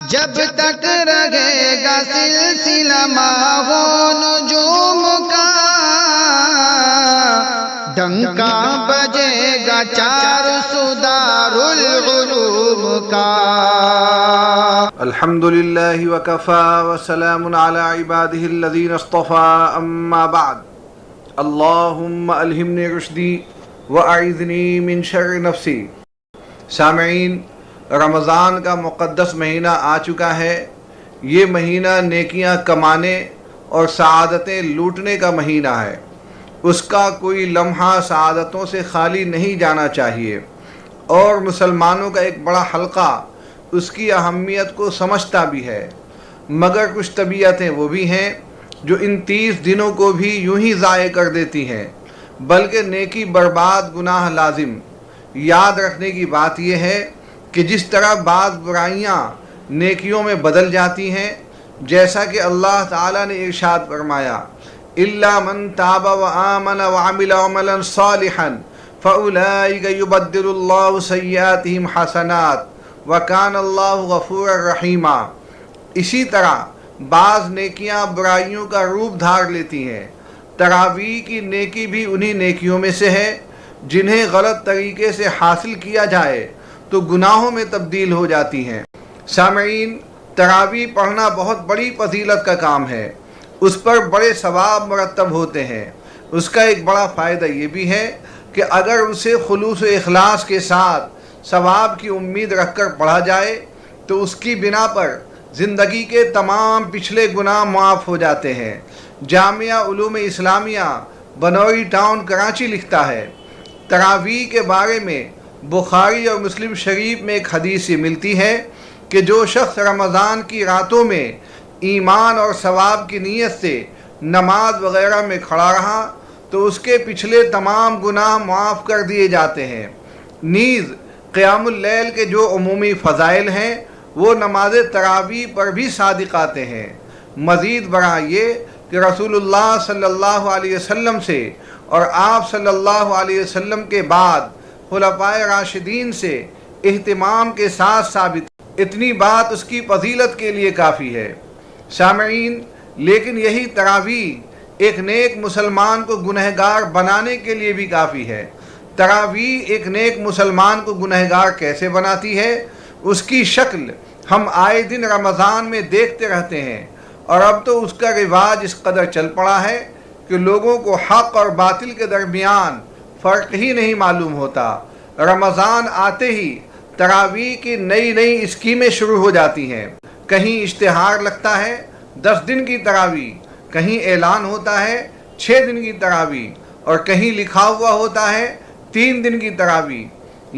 جب تک رہے گا سلسلہ ماہو نجوم کا، ڈنکا بجے گا چار سدار العلوم کا۔ الحمدللہ وکفا وسلام علی عبادہ الذین اصطفى، اما بعد، اللہم الہمنی رشدی واعذنی من شر نفسی۔ سامعین، رمضان کا مقدس مہینہ آ چکا ہے۔ یہ مہینہ نیکیاں کمانے اور سعادتیں لوٹنے کا مہینہ ہے۔ اس کا کوئی لمحہ سعادتوں سے خالی نہیں جانا چاہیے، اور مسلمانوں کا ایک بڑا حلقہ اس کی اہمیت کو سمجھتا بھی ہے، مگر کچھ طبیعتیں وہ بھی ہیں جو ان 30 دنوں کو بھی یوں ہی ضائع کر دیتی ہیں، بلکہ نیکی برباد، گناہ لازم۔ یاد رکھنے کی بات یہ ہے کہ جس طرح بعض برائیاں نیکیوں میں بدل جاتی ہیں، جیسا کہ اللہ تعالیٰ نے ارشاد فرمایا، إِلَّا مَن تَابَ وَآمَنَ وَعَمِلَ عَمَلًا صَالِحًا فَأُولَٰئِكَ يُبَدِّلُ اللَّهُ سَيِّئَاتِهِمْ حَسَنَاتٍ وَكَانَ اللَّهُ غَفُورًا رَحِيمًا۔ اسی طرح بعض نیکیاں برائیوں کا روپ دھار لیتی ہیں۔ تراویح کی نیکی بھی انہی نیکیوں میں سے ہے جنہیں غلط طریقے سے حاصل کیا جائے تو گناہوں میں تبدیل ہو جاتی ہیں۔ سامعین، تراویح پڑھنا بہت بڑی فضیلت کا کام ہے، اس پر بڑے ثواب مرتب ہوتے ہیں۔ اس کا ایک بڑا فائدہ یہ بھی ہے کہ اگر اسے خلوص و اخلاص کے ساتھ ثواب کی امید رکھ کر پڑھا جائے تو اس کی بنا پر زندگی کے تمام پچھلے گناہ معاف ہو جاتے ہیں۔ جامعہ علوم اسلامیہ بنوری ٹاؤن کراچی لکھتا ہے، تراویح کے بارے میں بخاری اور مسلم شریف میں ایک حدیث یہ ملتی ہے کہ جو شخص رمضان کی راتوں میں ایمان اور ثواب کی نیت سے نماز وغیرہ میں کھڑا رہا تو اس کے پچھلے تمام گناہ معاف کر دیے جاتے ہیں۔ نیز قیام اللیل کے جو عمومی فضائل ہیں وہ نماز تراویح پر بھی صادق آتے ہیں۔ مزید برآں یہ کہ رسول اللہ صلی اللہ علیہ وسلم سے اور آپ صلی اللہ علیہ وسلم کے بعد خلفائے راشدین سے اہتمام کے ساتھ ثابت، اتنی بات اس کی فضیلت کے لیے کافی ہے۔ سامعین، لیکن یہی تراویح ایک نیک مسلمان کو گنہگار بنانے کے لیے بھی کافی ہے۔ تراویح ایک نیک مسلمان کو گنہگار کیسے بناتی ہے، اس کی شکل ہم آئے دن رمضان میں دیکھتے رہتے ہیں، اور اب تو اس کا رواج اس قدر چل پڑا ہے کہ لوگوں کو حق اور باطل کے درمیان فرق ہی نہیں معلوم ہوتا۔ رمضان آتے ہی تراویح کی نئی نئی اسکیمیں شروع ہو جاتی ہیں۔ کہیں اشتہار لگتا ہے 10 دن کی تراویح، کہیں اعلان ہوتا ہے 6 دن کی تراویح، اور کہیں لکھا ہوا ہوتا ہے 3 دن کی تراویح۔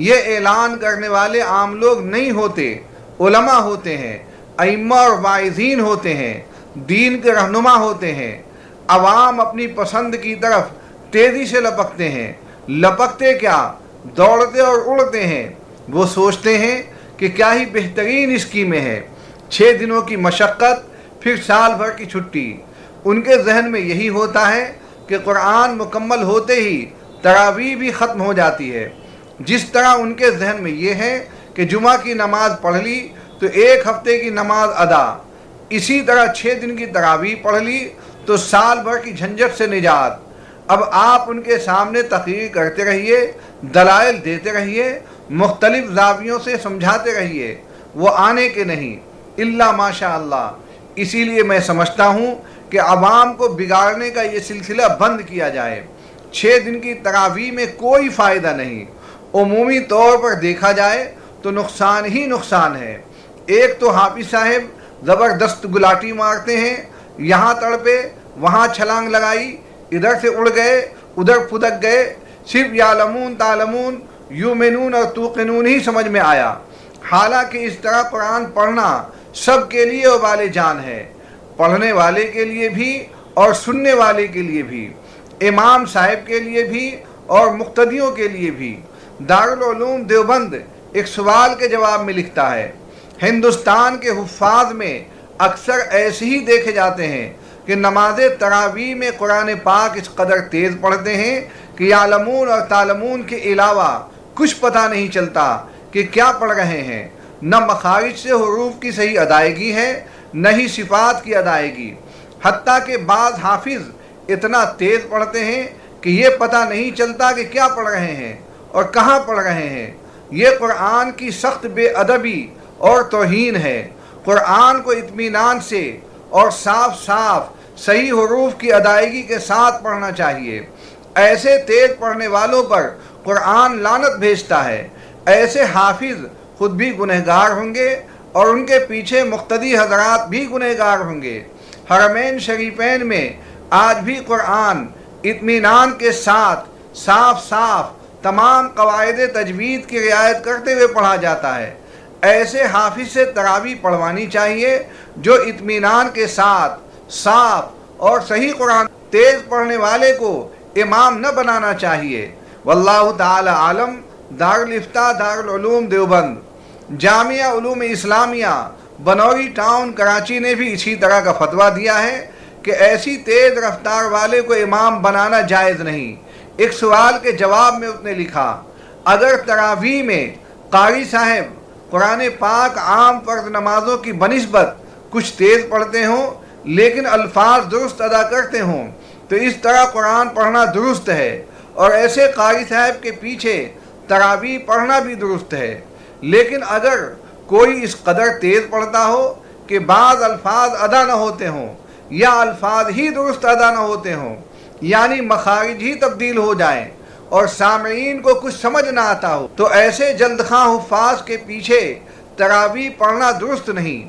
یہ اعلان کرنے والے عام لوگ نہیں ہوتے، علماء ہوتے ہیں، ائمہ اور واعظین ہوتے ہیں، دین کے رہنما ہوتے ہیں۔ عوام اپنی پسند کی طرف تیزی سے لپکتے ہیں۔ لپکتے کیا، دوڑتے اور اڑتے ہیں۔ وہ سوچتے ہیں کہ کیا ہی بہترین اسکیمیں ہیں، 6 دنوں کی مشقت، پھر سال بھر کی چھٹی۔ ان کے ذہن میں یہی ہوتا ہے کہ قرآن مکمل ہوتے ہی تراویح بھی ختم ہو جاتی ہے۔ جس طرح ان کے ذہن میں یہ ہے کہ جمعہ کی نماز پڑھ لی تو 1 ہفتے کی نماز ادا، اسی طرح 6 دن کی تراویح پڑھ لی تو سال بھر کی جھنجھٹ سے نجات۔ اب آپ ان کے سامنے تقریر کرتے رہیے، دلائل دیتے رہیے، مختلف زاویوں سے سمجھاتے رہیے، وہ آنے کے نہیں، الا ماشاء اللہ۔ اسی لیے میں سمجھتا ہوں کہ عوام کو بگاڑنے کا یہ سلسلہ بند کیا جائے۔ 6 دن کی تراویح میں کوئی فائدہ نہیں، عمومی طور پر دیکھا جائے تو نقصان ہی نقصان ہے۔ ایک تو حافظ صاحب زبردست گلاٹی مارتے ہیں، یہاں تڑپے، وہاں چھلانگ لگائی، ادھر سے اڑ گئے، ادھر پھدک گئے، صرف یعلمون تعلمون یؤمنون اور توقنون ہی سمجھ میں آیا۔ حالانکہ اس طرح قرآن پڑھنا سب کے لیے وبال جان ہے، پڑھنے والے کے لیے بھی اور سننے والے کے لیے بھی، امام صاحب کے لیے بھی اور مقتدیوں کے لیے بھی۔ دارالعلوم دیوبند ایک سوال کے جواب میں لکھتا ہے، ہندوستان کے حفاظ میں اکثر ایسے ہی دیکھے جاتے ہیں کہ نماز تراویح میں قرآن پاک اس قدر تیز پڑھتے ہیں کہ یعلمون اور تعلمون کے علاوہ کچھ پتہ نہیں چلتا کہ کیا پڑھ رہے ہیں۔ نہ مخارج سے حروف کی صحیح ادائیگی ہے، نہ ہی صفات کی ادائیگی، حتیٰ کہ بعض حافظ اتنا تیز پڑھتے ہیں کہ یہ پتہ نہیں چلتا کہ کیا پڑھ رہے ہیں اور کہاں پڑھ رہے ہیں۔ یہ قرآن کی سخت بے ادبی اور توہین ہے۔ قرآن کو اطمینان سے اور صاف صاف صحیح حروف کی ادائیگی کے ساتھ پڑھنا چاہیے۔ ایسے تیز پڑھنے والوں پر قرآن لعنت بھیجتا ہے۔ ایسے حافظ خود بھی گنہگار ہوں گے اور ان کے پیچھے مقتدی حضرات بھی گنہگار ہوں گے۔ حرمین شریفین میں آج بھی قرآن اطمینان کے ساتھ صاف صاف تمام قواعد تجوید کی رعایت کرتے ہوئے پڑھا جاتا ہے۔ ایسے حافظ سے تراویح پڑھوانی چاہیے جو اطمینان کے ساتھ صاف اور صحیح قرآن۔ تیز پڑھنے والے کو امام نہ بنانا چاہیے۔ واللہ تعالی عالم۔ دارالفتاء دارالعلوم دیوبند، جامعہ علوم اسلامیہ بنوری ٹاؤن کراچی نے بھی اسی طرح کا فتویٰ دیا ہے کہ ایسی تیز رفتار والے کو امام بنانا جائز نہیں۔ ایک سوال کے جواب میں اس نے لکھا، اگر تراویح میں قاری صاحب قرآن پاک عام فرض نمازوں کی بنسبت کچھ تیز پڑھتے ہوں لیکن الفاظ درست ادا کرتے ہوں تو اس طرح قرآن پڑھنا درست ہے، اور ایسے قاری صاحب کے پیچھے تراویح پڑھنا بھی درست ہے۔ لیکن اگر کوئی اس قدر تیز پڑھتا ہو کہ بعض الفاظ ادا نہ ہوتے ہوں یا الفاظ ہی درست ادا نہ ہوتے ہوں، یعنی مخارج ہی تبدیل ہو جائیں اور سامعین کو کچھ سمجھ نہ آتا ہو، تو ایسے جلد خواہ حفاظ کے پیچھے تراویح پڑھنا درست نہیں۔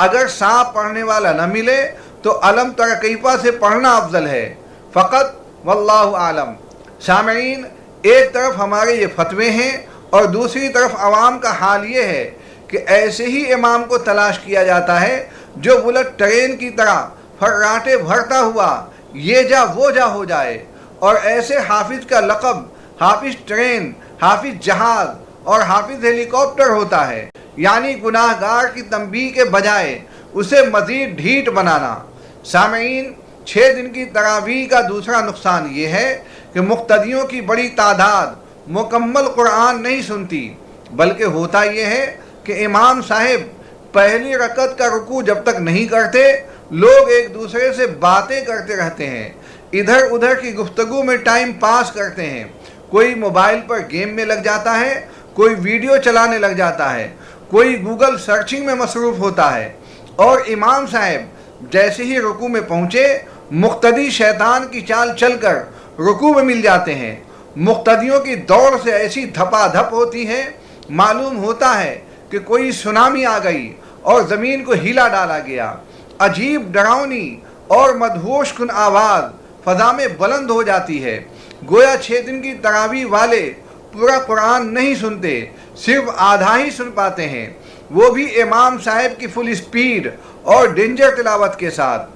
اگر صاف پڑھنے والا نہ ملے تو علم ترکیفہ سے پڑھنا افضل ہے فقط، واللہ عالم۔ سامعین، ایک طرف ہمارے یہ فتوے ہیں اور دوسری طرف عوام کا حال یہ ہے کہ ایسے ہی امام کو تلاش کیا جاتا ہے جو بلٹ ٹرین کی طرح فراٹے بھرتا ہوا یہ جا وہ جا ہو جائے، اور ایسے حافظ کا لقب حافظ ٹرین، حافظ جہاز اور حافظ ہیلی کاپٹر ہوتا ہے، یعنی گناہ گار کی تنبیہ کے بجائے اسے مزید ڈھیٹ بنانا۔ سامعین، 6 دن کی تراویح کا دوسرا نقصان یہ ہے کہ مقتدیوں کی بڑی تعداد مکمل قرآن نہیں سنتی، بلکہ ہوتا یہ ہے کہ امام صاحب پہلی رکعت کا رکوع جب تک نہیں کرتے لوگ ایک دوسرے سے باتیں کرتے رہتے ہیں، ادھر ادھر کی گفتگو میں ٹائم پاس کرتے ہیں، کوئی موبائل پر گیم میں لگ جاتا ہے، کوئی ویڈیو چلانے لگ جاتا ہے، کوئی گوگل سرچنگ میں مصروف ہوتا ہے، اور امام صاحب جیسے ہی رکوع میں پہنچے مقتدی شیطان کی چال چل کر رکوع میں مل جاتے ہیں۔ مقتدیوں کی دوڑ سے ایسی دھپا دھپ ہوتی ہے معلوم ہوتا ہے کہ کوئی سونامی آ گئی اور زمین کو ہلا ڈالا گیا۔ عجیب ڈراؤنی اور مدہوش کن آواز فضا میں بلند ہو جاتی ہے، گویا 6 دن کی تراویح والے پورا قرآن نہیں سنتے، صرف آدھا ہی سن پاتے ہیں، وہ بھی امام صاحب کی فل اسپیڈ اور ڈینجر تلاوت کے ساتھ۔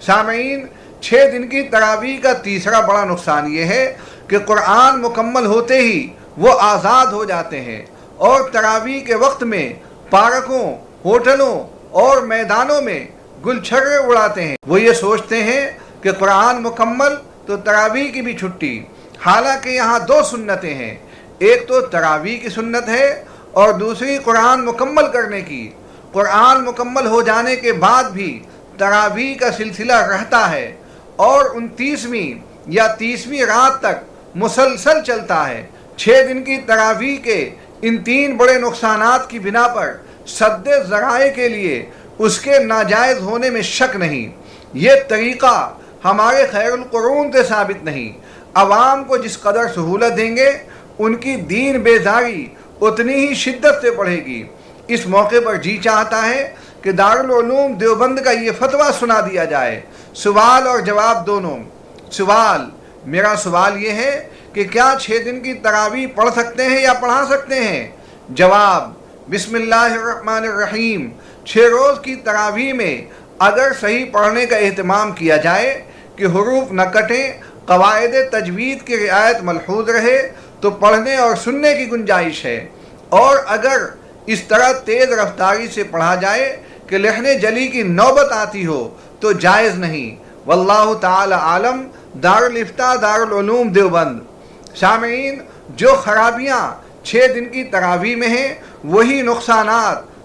سامعین، 6 دن کی تراویح کا تیسرا بڑا نقصان یہ ہے کہ قرآن مکمل ہوتے ہی وہ آزاد ہو جاتے ہیں اور تراویح کے وقت میں پارکوں، ہوٹلوں اور میدانوں میں گلچھرے اڑاتے ہیں۔ وہ یہ سوچتے ہیں کہ قرآن مکمل تو تراویح کی بھی چھٹی، حالانکہ یہاں 2 سنتیں ہیں، ایک تو تراویح کی سنت ہے اور دوسری قرآن مکمل کرنے کی۔ قرآن مکمل ہو جانے کے بعد بھی تراویح کا سلسلہ رہتا ہے اور 29ویں یا 30ویں رات تک مسلسل چلتا ہے۔ 6 دن کی تراویح کے ان 3 بڑے نقصانات کی بنا پر سد ذرائع کے لیے اس کے ناجائز ہونے میں شک نہیں۔ یہ طریقہ ہمارے خیر القرون سے ثابت نہیں۔ عوام کو جس قدر سہولت دیں گے ان کی دین بیزاری اتنی ہی شدت سے بڑھے گی۔ اس موقع پر جی چاہتا ہے کہ دارالعلوم دیوبند کا یہ فتویٰ سنا دیا جائے، سوال اور جواب دونوں۔ میرا سوال یہ ہے کہ کیا 6 دن کی تراویح پڑھ سکتے ہیں یا پڑھا سکتے ہیں؟ جواب، بسم اللہ الرحمن الرحیم۔ 6 روز کی تراویح میں اگر صحیح پڑھنے کا اہتمام کیا جائے کہ حروف نہ کٹیں، قواعد تجوید کی رعایت ملحوظ رہے تو پڑھنے اور سننے کی گنجائش ہے، اور اگر اس طرح تیز رفتاری سے پڑھا جائے کہ لحن جلی کی نوبت آتی ہو تو جائز نہیں۔ واللہ تعالی عالم۔ دارالفتاء دارالعلوم دیوبند۔ سامعین، جو خرابیاں 6 دن کی تراویح میں ہیں وہی نقصانات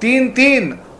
3-3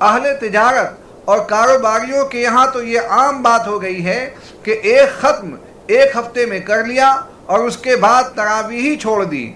اہل تجارت اور کاروباریوں کے یہاں تو یہ عام بات ہو گئی ہے کہ ایک ختم ایک ہفتے میں کر لیا اور اس کے بعد تراویح ہی چھوڑ دی،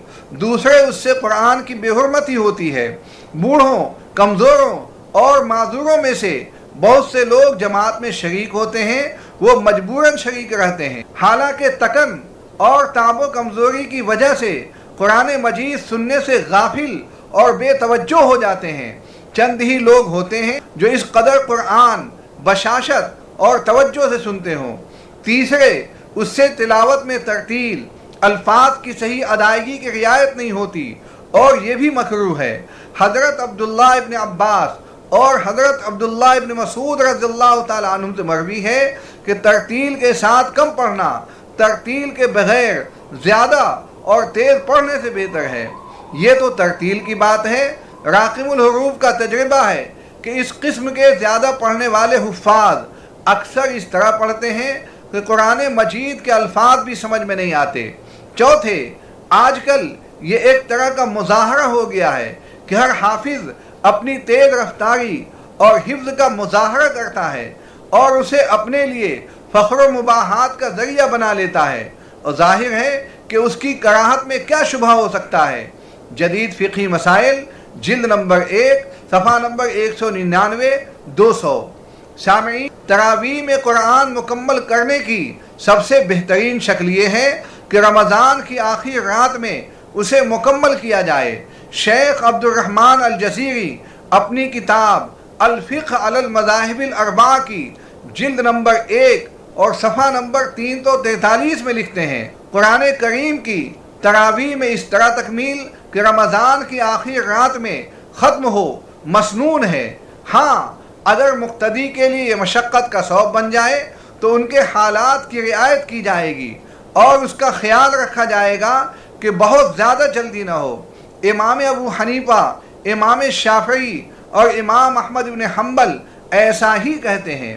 دوسرے اس سے قرآن کی بے حرمتی ہوتی ہے۔ بوڑھوں، کمزوروں اور معذوروں میں سے بہت سے لوگ جماعت میں شریک ہوتے ہیں، وہ مجبوراً شریک رہتے ہیں، حالانکہ تکن اور تعب و کمزوری کی وجہ سے قرآن مجید سننے سے غافل اور بے توجہ ہو جاتے ہیں۔ چند ہی لوگ ہوتے ہیں جو اس قدر قرآن بشاشت اور توجہ سے سنتے ہوں۔ تیسرے، اس سے تلاوت میں ترتیل، الفاظ کی صحیح ادائیگی کی رعایت نہیں ہوتی اور یہ بھی مکروہ ہے۔ حضرت عبداللہ ابن عباس اور حضرت عبداللہ ابن مسعود رضی اللہ تعالیٰ عنہ سے مروی ہے کہ ترتیل کے ساتھ کم پڑھنا ترتیل کے بغیر زیادہ اور تیز پڑھنے سے بہتر ہے۔ یہ تو ترتیل کی بات ہے، راقم الحروف کا تجربہ ہے کہ اس قسم کے زیادہ پڑھنے والے حفاظ اکثر اس طرح پڑھتے ہیں کہ قرآن مجید کے الفاظ بھی سمجھ میں نہیں آتے۔ چوتھے، آج کل یہ ایک طرح کا مظاہرہ ہو گیا ہے کہ ہر حافظ اپنی تیز رفتاری اور حفظ کا مظاہرہ کرتا ہے اور اسے اپنے لیے فخر و مباحات کا ذریعہ بنا لیتا ہے، اور ظاہر ہے کہ اس کی کراہت میں کیا شبہ ہو سکتا ہے۔ جدید فقہی مسائل، جلد نمبر 1، صفحہ نمبر 199-200۔ سامعین، تراویح میں قرآن مکمل کرنے کی سب سے بہترین شکل یہ ہے کہ رمضان کی آخری رات میں اسے مکمل کیا جائے۔ شیخ عبد الرحمن الجزیری اپنی کتاب الفقہ علی المذاہب الاربعہ کی جلد نمبر 1 اور صفحہ نمبر 343 میں لکھتے ہیں، قرآن کریم کی تراویح میں اس طرح تکمیل کہ رمضان کی آخری رات میں ختم ہو مسنون ہے۔ ہاں، اگر مقتدی کے لیے یہ مشقت کا سبب بن جائے تو ان کے حالات کی رعایت کی جائے گی اور اس کا خیال رکھا جائے گا کہ بہت زیادہ جلدی نہ ہو۔ امام ابو حنیفہ، امام شافعی اور امام احمد بن حنبل ایسا ہی کہتے ہیں۔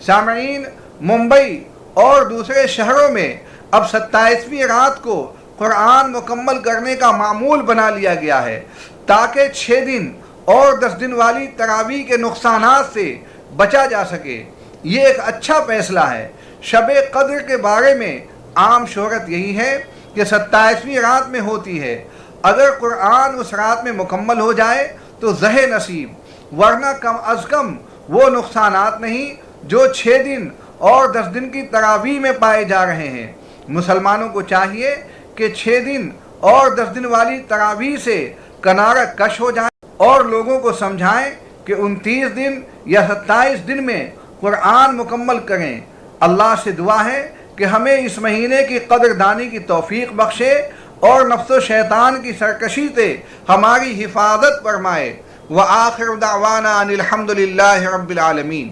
سامعین، ممبئی اور دوسرے شہروں میں اب 27ویں رات کو قرآن مکمل کرنے کا معمول بنا لیا گیا ہے تاکہ 6 دن اور 10 دن والی تراویح کے نقصانات سے بچا جا سکے۔ یہ ایک اچھا فیصلہ ہے۔ شب قدر کے بارے میں عام شہرت یہی ہے کہ 27ویں رات میں ہوتی ہے۔ اگر قرآن اس رات میں مکمل ہو جائے تو زہ نصیب، ورنہ کم از کم وہ نقصانات نہیں جو 6 دن اور 10 دن کی تراویح میں پائے جا رہے ہیں۔ مسلمانوں کو چاہیے کہ 6 دن اور 10 دن والی تراویح سے کنارہ کش ہو جائیں اور لوگوں کو سمجھائیں کہ 29 دن یا 27 دن میں قرآن مکمل کریں۔ اللہ سے دعا ہے کہ ہمیں اس مہینے کی قدردانی کی توفیق بخشے اور نفس و شیطان کی سرکشی سے ہماری حفاظت فرمائے۔ وآخر دعوانا ان الحمد للہ رب العالمین۔